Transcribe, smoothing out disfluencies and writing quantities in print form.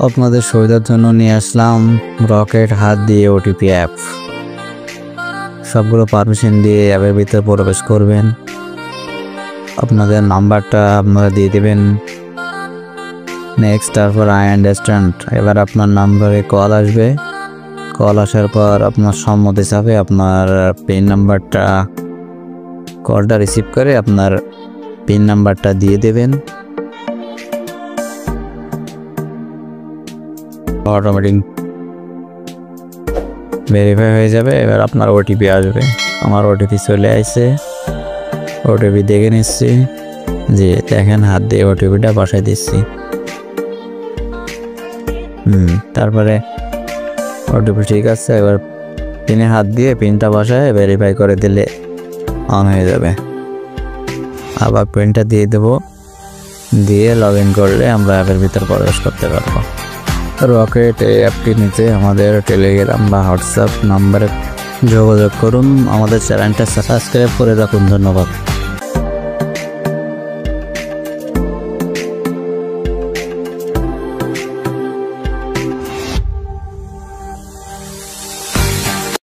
আপনাদের সুবিধার জন্য নিয়ে আসলাম রকেট হাত দিয়ে ওটিপি অ্যাপ। সবগুলো পারমিশন দিয়ে অ্যাপের ভিতরে প্রবেশ করবেন। আপনাদের নাম্বারটা আপনারা দিয়ে দেবেন। নেক্সট, তারপর আই আন্ডারস্ট্যান্ড। এবার আপনার নাম্বারে কল আসবে। কল আসার পর আপনার সম্মতি চাপে আপনার পিন নাম্বারটা, কলটা রিসিভ করে আপনার পিন নাম্বারটা দিয়ে দেবেন। অটোমেটিক ভেরিফাই হয়ে যাবে। এবার আপনার ওটিপি আসবে। আমার ওটিপি চলে আসছে। ওটিপি দেখে নিচ্ছি, যে দেখেন হাত দিয়ে ওটিপিটা বসাই দিচ্ছি। তারপরে ওটিপি ঠিক আছে। এবার পিনে হাত দিয়ে পিনটা বসায় ভেরিফাই করে দিলে অন হয়ে যাবে। আবার পিনটা দিয়ে দেবো, দিয়ে লগ ইন করলে আমরা অ্যাপের ভিতর প্রবেশ করতে পারবো। রকেট এই অ্যাপটি নিতে আমাদের টেলিগ্রাম বা হোয়াটসঅ্যাপ নাম্বারে যোগাযোগ করুন। আমাদের চ্যানেলটা সাবস্ক্রাইব করে রাখুন। ধন্যবাদ।